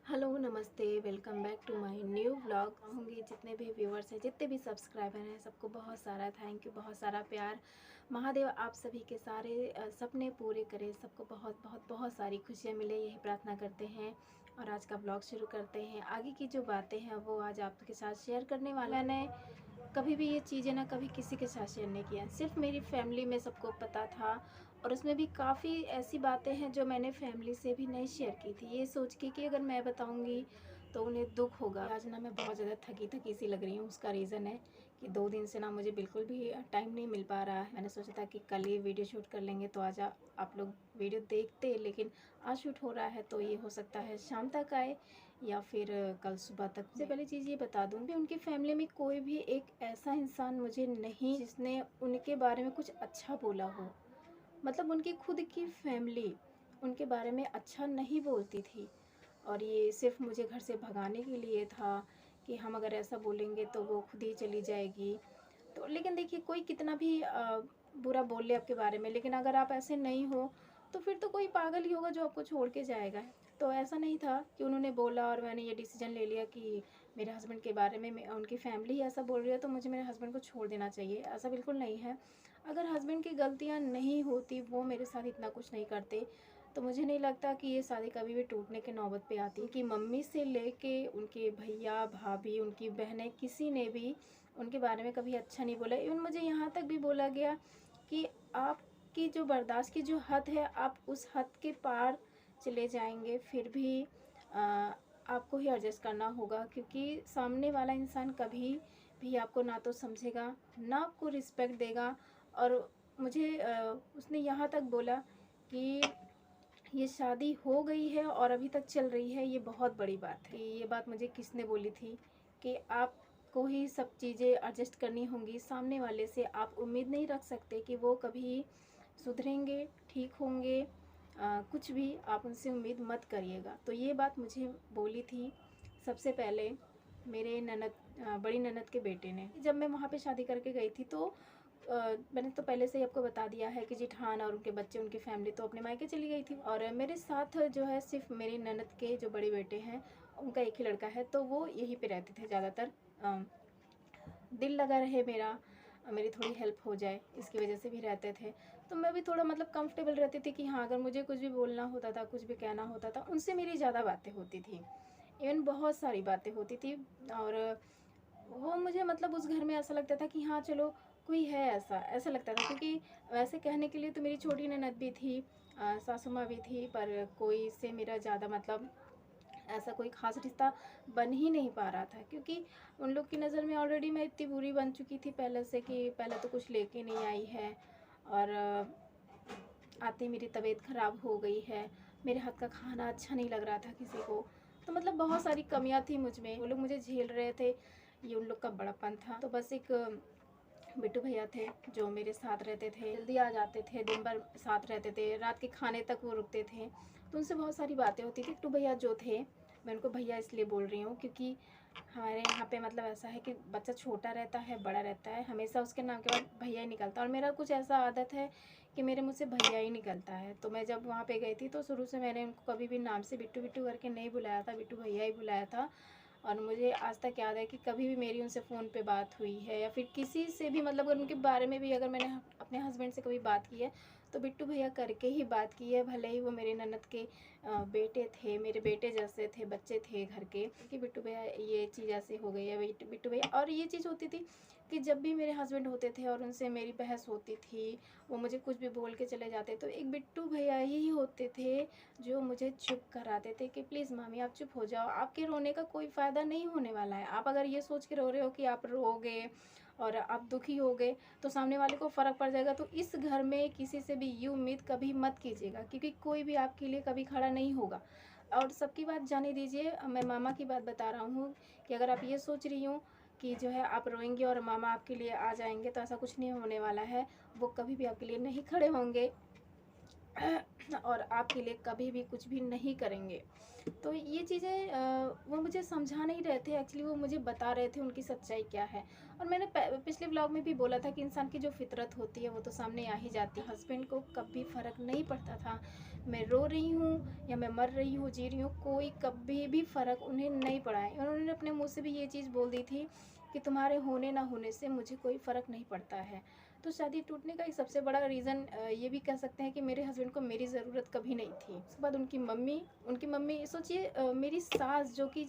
Hello नमस्ते, welcome back to my new vlog. होंगे जितने भी व्यूअर्स हैं, जितने भी सब्सक्राइबर हैं, सबको बहुत सारा थैंक यू, बहुत सारा प्यार। महादेव आप सभी के सारे सपने पूरे करे, सबको बहुत बहुत बहुत सारी खुशियाँ मिले, यही प्रार्थना करते हैं। और आज का व्लॉग शुरू करते हैं। आगे की जो बातें हैं वो आज आपके साथ शेयर करने वाला। मैंने कभी भी ये चीज़ें ना कभी किसी के साथ शेयर नहीं किया, सिर्फ मेरी फैमिली में सबको पता था। और उसमें भी काफ़ी ऐसी बातें हैं जो मैंने फैमिली से भी नहीं शेयर की थी, ये सोच के कि अगर मैं बताऊंगी तो उन्हें दुख होगा। आज ना मैं बहुत ज़्यादा थकी थकी सी लग रही हूँ। उसका रीज़न है कि 2 दिन से ना मुझे बिल्कुल भी टाइम नहीं मिल पा रहा है। मैंने सोचा था कि कल ये वीडियो शूट कर लेंगे तो आज आप लोग वीडियो देखते, लेकिन आज शूट हो रहा है तो ये हो सकता है शाम तक आए या फिर कल सुबह तक। सबसे पहले चीज़ ये बता दूँ कि उनकी फैमिली में कोई भी एक ऐसा इंसान मुझे नहीं जिसने उनके बारे में कुछ अच्छा बोला हो। मतलब उनकी खुद की फैमिली उनके बारे में अच्छा नहीं बोलती थी। और ये सिर्फ मुझे घर से भगाने के लिए था कि हम अगर ऐसा बोलेंगे तो वो खुद ही चली जाएगी। तो लेकिन देखिए, कोई कितना भी बुरा बोल ले आपके बारे में, लेकिन अगर आप ऐसे नहीं हो तो फिर तो कोई पागल ही होगा जो आपको छोड़ के जाएगा। तो ऐसा नहीं था कि उन्होंने बोला और मैंने ये डिसीजन ले लिया कि मेरे हस्बैंड के बारे में उनकी फैमिली ही ऐसा बोल रही है तो मुझे मेरे हस्बैंड को छोड़ देना चाहिए। ऐसा बिल्कुल नहीं है। अगर हस्बैंड की गलतियाँ नहीं होती, वो मेरे साथ इतना कुछ नहीं करते, तो मुझे नहीं लगता कि ये शादी कभी भी टूटने के नौबत पे आती। कि मम्मी से लेके उनके भैया भाभी, उनकी बहनें, किसी ने भी उनके बारे में कभी अच्छा नहीं बोला। इवन मुझे यहाँ तक भी बोला गया कि आपकी जो बर्दाश्त की जो हद है, आप उस हद के पार चले जाएंगे फिर भी आपको ही एडजस्ट करना होगा, क्योंकि सामने वाला इंसान कभी भी आपको ना तो समझेगा, ना आपको रिस्पेक्ट देगा। और मुझे उसने यहाँ तक बोला कि ये शादी हो गई है और अभी तक चल रही है, ये बहुत बड़ी बात है। ये बात मुझे किसने बोली थी कि आपको ही सब चीज़ें एडजस्ट करनी होंगी, सामने वाले से आप उम्मीद नहीं रख सकते कि वो कभी सुधरेंगे, ठीक होंगे। कुछ भी आप उनसे उम्मीद मत करिएगा। तो ये बात मुझे बोली थी सबसे पहले मेरे बड़ी ननद के बेटे ने। जब मैं वहाँ पे शादी करके गई थी तो मैंने तो पहले से ही आपको बता दिया है कि जेठान और उनके बच्चे, उनकी फैमिली तो अपने मायके चली गई थी। और मेरे साथ जो है सिर्फ मेरी ननद के जो बड़े बेटे हैं, उनका एक ही लड़का है, तो वो यहीं पे रहते थे ज़्यादातर। दिल लगा रहे मेरा, मेरी थोड़ी हेल्प हो जाए, इसकी वजह से भी रहते थे। तो मैं भी थोड़ा मतलब कंफर्टेबल रहती थी कि हाँ, अगर मुझे कुछ भी बोलना होता था, कुछ भी कहना होता था, उनसे मेरी ज़्यादा बातें होती थी। इवन बहुत सारी बातें होती थी। और वो मुझे मतलब उस घर में ऐसा लगता था कि हाँ चलो, कोई है ऐसा, ऐसा लगता था। क्योंकि वैसे कहने के लिए तो मेरी छोटी ननद भी थी, सासू माँ भी थी, पर कोई से मेरा ज़्यादा मतलब ऐसा कोई ख़ास रिश्ता बन ही नहीं पा रहा था। क्योंकि उन लोग की नज़र में ऑलरेडी मैं इतनी बुरी बन चुकी थी पहले से कि पहले तो कुछ लेके नहीं आई है, और आते ही मेरी तबीयत ख़राब हो गई है, मेरे हाथ का खाना अच्छा नहीं लग रहा था किसी को। तो मतलब बहुत सारी कमियां थी मुझ में, वो लोग मुझे झेल रहे थे, ये उन लोग का बड़ापन था। तो बस एक बिट्टू भैया थे जो मेरे साथ रहते थे, जल्दी आ जाते थे, दिन भर साथ रहते थे, रात के खाने तक वो रुकते थे। तो उनसे बहुत सारी बातें होती थी। बिट्टू भैया जो थे, मैं उनको भैया इसलिए बोल रही हूँ क्योंकि हमारे यहाँ पे मतलब ऐसा है कि बच्चा छोटा रहता है, बड़ा रहता है, हमेशा उसके नाम के बाद भैया ही निकलता है। और मेरा कुछ ऐसा आदत है कि मेरे मुँह से भैया ही निकलता है। तो मैं जब वहाँ पे गई थी तो शुरू से मैंने उनको कभी भी नाम से बिट्टू बिट्टू करके नहीं बुलाया था, बिट्टू भैया ही बुलाया था। और मुझे आज तक याद है कि कभी भी मेरी उनसे फ़ोन पे बात हुई है या फिर किसी से भी, मतलब अगर उनके बारे में भी अगर मैंने अपने हस्बैंड से कभी बात की है तो बिट्टू भैया करके ही बात की है। भले ही वो मेरे ननद के बेटे थे, मेरे बेटे जैसे थे, बच्चे थे घर के, कि बिट्टू भैया ये चीज़ ऐसे हो गई है, बिट्टू भैया। और ये चीज़ होती थी कि जब भी मेरे हस्बैंड होते थे और उनसे मेरी बहस होती थी, वो मुझे कुछ भी बोल के चले जाते, तो एक बिट्टू भैया ही होते थे जो मुझे चुप कराते थे कि प्लीज़ मामी आप चुप हो जाओ, आपके रोने का कोई फ़ायदा नहीं होने वाला है। आप अगर ये सोच के रो रहे हो कि आप रोओगे और आप दुखी होगे तो सामने वाले को फ़र्क पड़ जाएगा, तो इस घर में किसी से भी ये उम्मीद कभी मत कीजिएगा, क्योंकि कोई भी आपके लिए कभी खड़ा नहीं होगा। और सबकी बात जाने दीजिए, मैं मामा की बात बता रहा हूँ कि अगर आप ये सोच रही हो कि जो है आप रोएंगे और मामा आपके लिए आ जाएंगे, तो ऐसा कुछ नहीं होने वाला है। वो कभी भी आपके लिए नहीं खड़े होंगे। और आपके लिए कभी भी कुछ भी नहीं करेंगे। तो ये चीज़ें वो मुझे समझा नहीं रहे थे, एक्चुअली वो मुझे बता रहे थे उनकी सच्चाई क्या है। और मैंने पिछले व्लॉग में भी बोला था कि इंसान की जो फितरत होती है वो तो सामने आ ही जाती है। हस्बैंड को कभी फ़र्क नहीं पड़ता था, मैं रो रही हूँ या मैं मर रही हूँ, जी रही हूँ, कोई कभी भी फ़र्क उन्हें नहीं पड़ा है। उन्होंने अपने मुँह से भी ये चीज़ बोल दी थी कि तुम्हारे होने ना होने से मुझे कोई फ़र्क नहीं पड़ता है। तो शादी टूटने का एक सबसे बड़ा रीज़न ये भी कह सकते हैं कि मेरे हस्बैंड को मेरी ज़रूरत कभी नहीं थी। उसके बाद उनकी मम्मी सोचिए, मेरी सास जो कि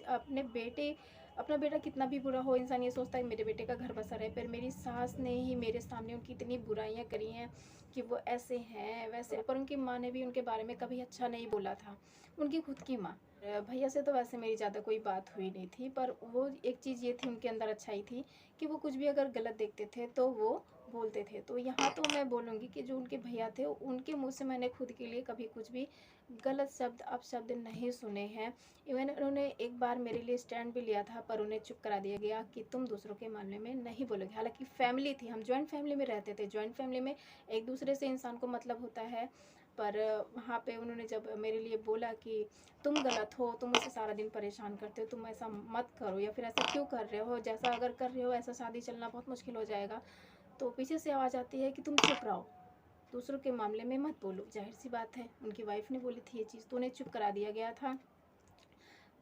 अपना बेटा कितना भी बुरा हो, इंसान ये सोचता है मेरे बेटे का घर बसा रहे, पर मेरी सास ने ही मेरे सामने उनकी इतनी बुराइयाँ करी हैं कि वो ऐसे हैं वैसे। पर उनकी माँ ने भी उनके बारे में कभी अच्छा नहीं बोला था, उनकी खुद की माँ। भैया से तो वैसे मेरी ज़्यादा कोई बात हुई नहीं थी, पर वो एक चीज़ ये थी उनके अंदर अच्छाई थी कि वो कुछ भी अगर गलत देखते थे तो वो बोलते थे। तो यहाँ तो मैं बोलूँगी कि जो उनके भैया थे उनके मुँह से मैंने खुद के लिए कभी कुछ भी गलत शब्द अपशब्द नहीं सुने हैं। इवन उन्होंने एक बार मेरे लिए स्टैंड भी लिया था, पर उन्हें चुप करा दिया गया कि तुम दूसरों के मामले में नहीं बोलोगे। हालाँकि फैमिली थी, हम जॉइंट फैमिली में रहते थे, जॉइंट फैमिली में एक दूसरे से इंसान को मतलब होता है। पर वहाँ पे उन्होंने जब मेरे लिए बोला कि तुम गलत हो, तुम मुझे सारा दिन परेशान करते हो, तुम ऐसा मत करो, या फिर ऐसा क्यों कर रहे हो, जैसा अगर कर रहे हो ऐसा शादी चलना बहुत मुश्किल हो जाएगा। तो पीछे से आवाज़ आती है कि तुम चुप रहो, दूसरों के मामले में मत बोलो। ज़ाहिर सी बात है उनकी वाइफ ने बोली थी ये चीज़, तो उन्हें चुप करा दिया गया था।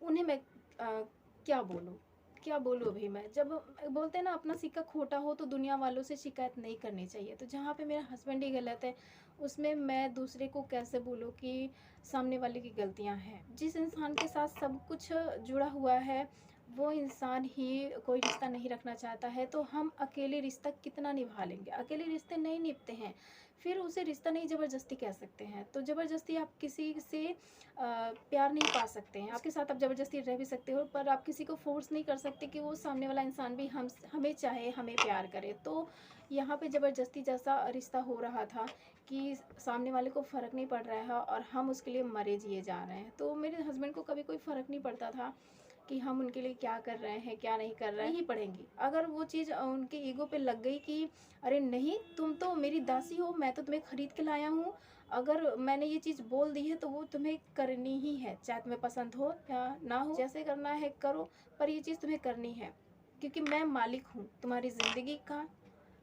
उन्हें मैं क्या बोलूँ, क्या बोलूँ अभी मैं? जब बोलते हैं ना अपना सिक्का खोटा हो तो दुनिया वालों से शिकायत नहीं करनी चाहिए। तो जहाँ पे मेरा हस्बैंड ही गलत है, उसमें मैं दूसरे को कैसे बोलूँ कि सामने वाले की गलतियाँ हैं। जिस इंसान के साथ सब कुछ जुड़ा हुआ है, वो इंसान ही कोई रिश्ता नहीं रखना चाहता है, तो हम अकेले रिश्ता कितना निभा लेंगे? अकेले रिश्ते नहीं निभते हैं, फिर उसे रिश्ता नहीं ज़बरदस्ती कह सकते हैं। तो ज़बरदस्ती आप किसी से प्यार नहीं पा सकते हैं। आपके साथ आप ज़बरदस्ती रह भी सकते हो, पर आप किसी को फ़ोर्स नहीं कर सकते कि वो सामने वाला इंसान भी हमें चाहे, हमें प्यार करे। तो यहाँ पे ज़बरदस्ती जैसा रिश्ता हो रहा था कि सामने वाले को फ़र्क नहीं पड़ रहा है और हम उसके लिए मरे जिए जा रहे हैं। तो मेरे हस्बैंड को कभी कोई फ़र्क नहीं पड़ता था कि हम उनके लिए क्या कर रहे हैं, क्या नहीं कर रहे हैं। नहीं पड़ेंगी। अगर वो चीज़ उनके ईगो पे लग गई कि अरे नहीं, तुम तो मेरी दासी हो, मैं तो तुम्हें खरीद के लाया हूँ, अगर मैंने ये चीज़ बोल दी है तो वो तुम्हें करनी ही है, चाहे तुम्हें पसंद हो या ना हो, जैसे करना है करो, पर ये चीज़ तुम्हें करनी है, क्योंकि मैं मालिक हूँ तुम्हारी ज़िंदगी का।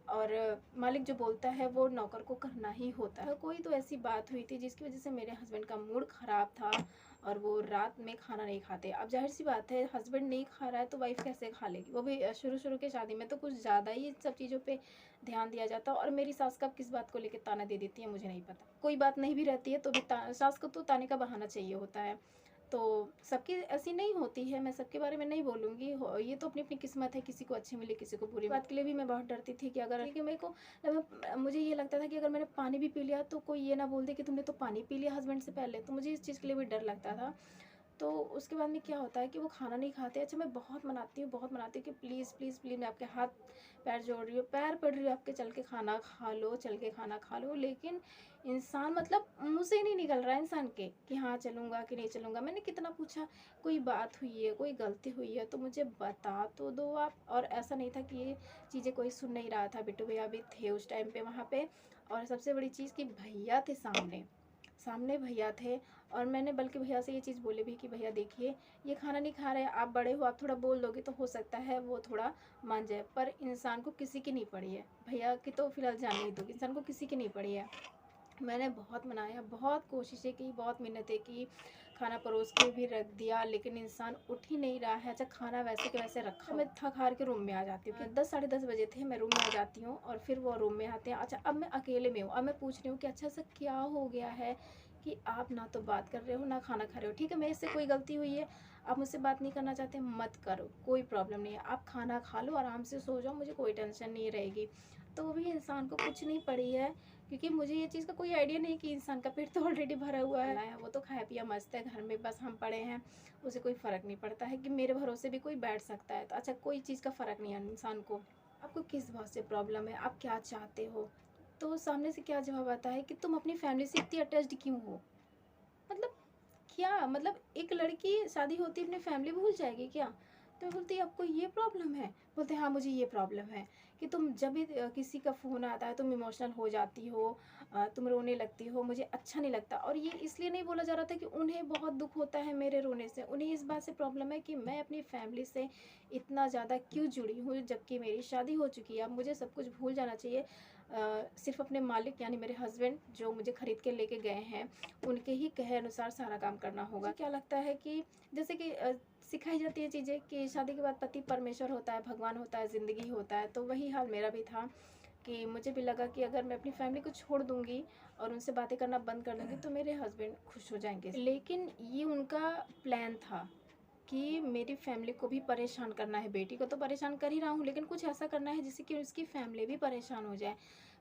और मालिक जो बोलता है वो नौकर को करना ही होता है। कोई तो ऐसी बात हुई थी जिसकी वजह से मेरे हस्बैंड का मूड ख़राब था और वो रात में खाना नहीं खाते। अब ज़ाहिर सी बात है, हस्बैंड नहीं खा रहा है तो वाइफ़ कैसे खा लेगी? वो भी शुरू-शुरू के शादी में तो कुछ ज़्यादा ही इन सब चीज़ों पे ध्यान दिया जाता है। और मेरी सास कब किस बात को लेके ताना दे देती है मुझे नहीं पता। कोई बात नहीं भी रहती है तो भी सास को तो ताने का बहाना चाहिए होता है। तो सबकी ऐसी नहीं होती है, मैं सबके बारे में नहीं बोलूँगी। ये तो अपनी-अपनी किस्मत है, किसी को अच्छी मिली, किसी को बुरी। बात के लिए भी मैं बहुत डरती थी कि अगर क्योंकि मेरे को मुझे ये लगता था कि अगर मैंने पानी भी पी लिया तो कोई ये ना बोल दे कि तुमने तो पानी पी लिया हस्बैंड से पहले। तो मुझे इस चीज़ के लिए भी डर लगता था। तो उसके बाद में क्या होता है कि वो खाना नहीं खाते। अच्छा, मैं बहुत मनाती हूँ कि प्लीज़ प्लीज़ प्लीज़, मैं आपके हाथ पैर जोड़ रही हूँ, पैर पड़ रही हूँ आपके, चल के खाना खा लो, चल के खाना खा लो। लेकिन इंसान मतलब मुँह से ही नहीं निकल रहा है इंसान के कि हाँ चलूँगा कि नहीं चलूँगा। मैंने कितना पूछा, कोई बात हुई है, कोई गलती हुई है तो मुझे बता तो दो आप। और ऐसा नहीं था कि ये चीज़ें कोई सुन नहीं रहा था, बिट्टू भैया भी थे उस टाइम पे वहाँ पे। और सबसे बड़ी चीज़ कि भैया थे सामने, सामने भैया थे। और मैंने बल्कि भैया से ये चीज़ बोली भी कि भैया देखिए, ये खाना नहीं खा रहे हैं, आप बड़े हो, आप थोड़ा बोल दोगे तो हो सकता है वो थोड़ा मान जाए। पर इंसान को किसी की नहीं पड़ी है, भैया की तो फिलहाल जाने ही दो, इंसान को किसी की नहीं पड़ी है। मैंने बहुत मनाया, बहुत कोशिशें की, बहुत मिन्नतें की, खाना परोस के भी रख दिया, लेकिन इंसान उठ ही नहीं रहा है। अच्छा, खाना वैसे के वैसे रखा, मैं थक हार के रूम में आ जाती हूँ। 10 साढ़े 10 बजे थे, मैं रूम में आ जाती हूँ और फिर वो रूम में आते हैं। अच्छा, अब मैं अकेले में हूँ, अब मैं पूछ रही हूँ कि अच्छा सा क्या हो गया है कि आप ना तो बात कर रहे हो ना खाना खा रहे हो। ठीक है, मेरे से कोई गलती हुई है, आप मुझसे बात नहीं करना चाहते मत करो, कोई प्रॉब्लम नहीं है, आप खाना खा लो, आराम से सो जाओ, मुझे कोई टेंशन नहीं रहेगी। तो वो भी इंसान को कुछ नहीं पड़ी है, क्योंकि मुझे ये चीज़ का कोई आइडिया नहीं कि इंसान का पेट तो ऑलरेडी भरा हुआ है, वो तो खाया पिया मस्त है घर में, बस हम पड़े हैं, उसे कोई फ़र्क नहीं पड़ता है कि मेरे भरोसे भी कोई बैठ सकता है। तो अच्छा, कोई चीज़ का फ़र्क नहीं है इंसान को। आपको किस बात से प्रॉब्लम है, आप क्या चाहते हो? तो सामने से क्या जवाब आता है कि तुम अपनी फैमिली से इतनी अटैच्ड क्यों हो? मतलब क्या मतलब, एक लड़की शादी होती है अपनी फैमिली भूल जाएगी क्या? तो मैं बोलती आपको ये प्रॉब्लम है? बोलते हाँ मुझे ये प्रॉब्लम है कि तुम जब भी किसी का फ़ोन आता है तुम इमोशनल हो जाती हो, तुम रोने लगती हो, मुझे अच्छा नहीं लगता। और ये इसलिए नहीं बोला जा रहा था कि उन्हें बहुत दुःख होता है मेरे रोने से, उन्हें इस बात से प्रॉब्लम है कि मैं अपनी फैमिली से इतना ज़्यादा क्यों जुड़ी हूँ, जबकि मेरी शादी हो चुकी है। अब मुझे सब कुछ भूल जाना चाहिए। सिर्फ़ अपने मालिक यानी मेरे हस्बैंड जो मुझे खरीद के लेके गए हैं, उनके ही कहे अनुसार सारा काम करना होगा। क्या लगता है कि जैसे कि सिखाई जाती है चीज़ें कि शादी के बाद पति परमेश्वर होता है, भगवान होता है, ज़िंदगी होता है, तो वही हाल मेरा भी था कि मुझे भी लगा कि अगर मैं अपनी फैमिली को छोड़ दूँगी और उनसे बातें करना बंद कर दूँगी तो मेरे हस्बैंड खुश हो जाएँगे। लेकिन ये उनका प्लान था कि मेरी फैमिली को भी परेशान करना है, बेटी को तो परेशान कर ही रहा हूँ, लेकिन कुछ ऐसा करना है जिससे कि उसकी फैमिली भी परेशान हो जाए।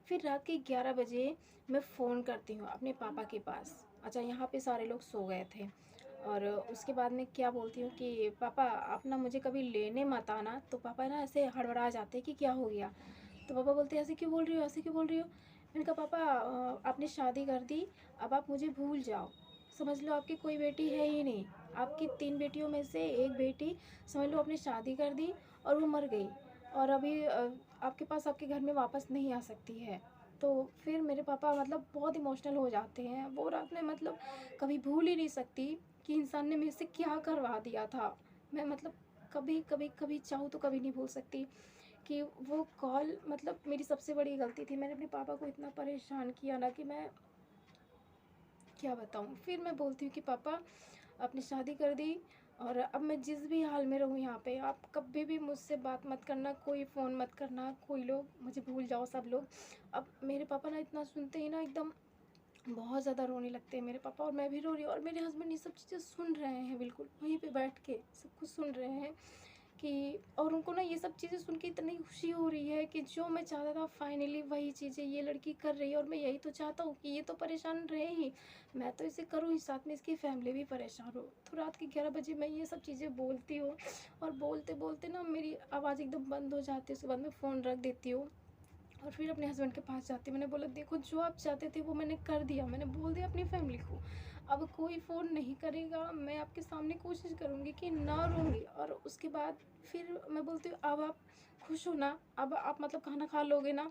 फिर रात के 11 बजे मैं फ़ोन करती हूँ अपने पापा के पास। अच्छा, यहाँ पे सारे लोग सो गए थे और उसके बाद में क्या बोलती हूँ कि पापा आप ना मुझे कभी लेने मत आना। तो पापा ना ऐसे हड़बड़ा जाते हैं कि क्या हो गया? तो पापा बोलते हैं ऐसे क्यों बोल रही हो, ऐसे क्यों बोल रही हो? मैंने कहा पापा आपने शादी कर दी, अब आप मुझे भूल जाओ। समझ लो आपकी कोई बेटी है ही नहीं। आपकी 3 बेटियों में से 1 बेटी समझ लो आपने शादी कर दी और वो मर गई और अभी आपके पास आपके घर में वापस नहीं आ सकती है। तो फिर मेरे पापा मतलब बहुत इमोशनल हो जाते हैं। वो रात में मतलब कभी भूल ही नहीं सकती कि इंसान ने मेरे से क्या करवा दिया था। मैं मतलब कभी चाहूँ तो कभी नहीं भूल सकती कि वो कॉल मतलब मेरी सबसे बड़ी गलती थी। मैंने अपने पापा को इतना परेशान किया ना कि मैं क्या बताऊँ। फिर मैं बोलती हूँ कि पापा आपने शादी कर दी और अब मैं जिस भी हाल में रहूँ यहाँ पे आप कभी भी मुझसे बात मत करना, कोई फ़ोन मत करना, कोई लोग मुझे भूल जाओ सब लोग। अब मेरे पापा ना इतना सुनते ही ना एकदम बहुत ज़्यादा रोने लगते हैं मेरे पापा और मैं भी रो रही हूँ और मेरे हस्बैंड ये सब चीज़ें सुन रहे हैं, बिल्कुल वहीं पे बैठ के सब कुछ सुन रहे हैं कि और उनको ना ये सब चीज़ें सुन के इतनी खुशी हो रही है कि जो मैं चाहता था फाइनली वही चीज़ें ये लड़की कर रही है और मैं यही तो चाहता हूँ कि ये तो परेशान रहे ही, मैं तो इसे करूँ ही, साथ में इसकी फैमिली भी परेशान हो। तो रात के 11 बजे मैं ये सब चीज़ें बोलती हूँ और बोलते बोलते ना मेरी आवाज़ एकदम बंद हो जाती है। उसके बाद मैं फ़ोन रख देती हूँ और फिर अपने हस्बैंड के पास जाती हूँ। मैंने बोला देखो जो आप चाहते थे वो मैंने कर दिया, मैंने बोल दिया अपनी फैमिली को, अब कोई फ़ोन नहीं करेगा। मैं आपके सामने कोशिश करूँगी कि ना रोऊँगी। और उसके बाद फिर मैं बोलती हूँ अब आप खुश हो ना, अब आप मतलब खाना खा लोगे ना?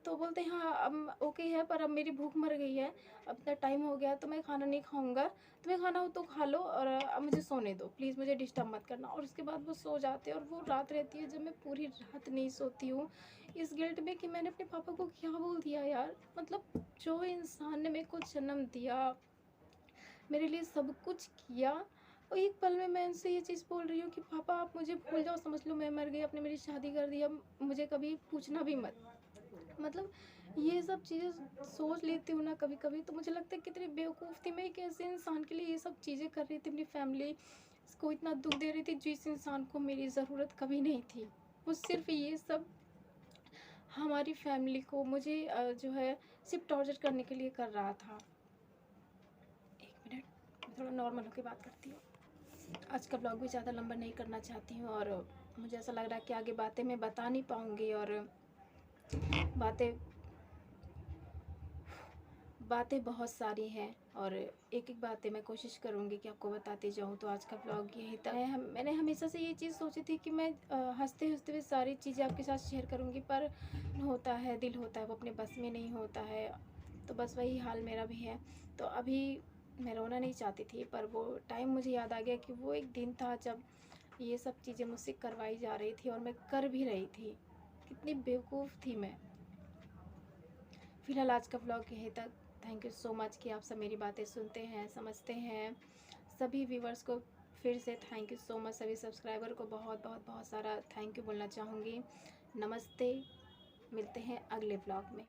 तो बोलते हैं हाँ अब ओके है पर अब मेरी भूख मर गई है, अब इतना टाइम हो गया तो मैं खाना नहीं खाऊँगा, तुम्हें खाना हो तो खा लो और अब मुझे सोने दो, प्लीज़ मुझे डिस्टर्ब मत करना। और उसके बाद वो सो जाते हैं और वो रात रहती है जब मैं पूरी रात नहीं सोती हूँ इस गिल्ट में कि मैंने अपने पापा को क्या बोल दिया यार। मतलब जो इंसान ने मेरे को जन्म दिया, मेरे लिए सब कुछ किया और एक पल में मैं उनसे ये चीज़ बोल रही हूँ कि पापा आप मुझे भूल जाओ, समझ लो मैं मर गई, आपने मेरी शादी कर दी, अब मुझे कभी पूछना भी मत। मतलब ये सब चीज़ें सोच लेती हूँ ना कभी-कभी तो मुझे लगता है कितनी बेवकूफ़ थी मैं, एक ऐसे इंसान के लिए ये सब चीज़ें कर रही थी, अपनी फैमिली को इतना दुःख दे रही थी जिस इंसान को मेरी ज़रूरत कभी नहीं थी। वो सिर्फ़ ये सब हमारी फैमिली को मुझे जो है सिर्फ टॉर्चर करने के लिए कर रहा था। 1 मिनट, मैं थोड़ा नॉर्मल होके बात करती हूँ। आज का ब्लॉग भी ज़्यादा लंबा नहीं करना चाहती हूँ और मुझे ऐसा लग रहा है कि आगे बातें मैं बता नहीं पाऊँगी और बातें बातें बहुत सारी हैं और एक-एक बातें मैं कोशिश करूँगी कि आपको बताती जाऊँ। तो आज का ब्लॉग यही था। मैंने हमेशा से ये चीज़ सोची थी कि मैं हँसते-हँसते हुए सारी चीज़ें आपके साथ शेयर करूँगी पर होता है, दिल होता है वो अपने बस में नहीं होता है। तो बस वही हाल मेरा भी है। तो अभी मैं रोना नहीं चाहती थी पर वो टाइम मुझे याद आ गया कि वो एक दिन था जब ये सब चीज़ें मुझसे करवाई जा रही थी और मैं कर भी रही थी। कितनी बेवकूफ़ थी मैं। फ़िलहाल आज का ब्लॉग यहीं तक। थैंक यू सो मच कि आप सब मेरी बातें सुनते हैं, समझते हैं। सभी व्यूवर्स को फिर से थैंक यू सो मच, सभी सब्सक्राइबर को बहुत बहुत बहुत सारा थैंक यू बोलना चाहूँगी। नमस्ते, मिलते हैं अगले ब्लॉग में।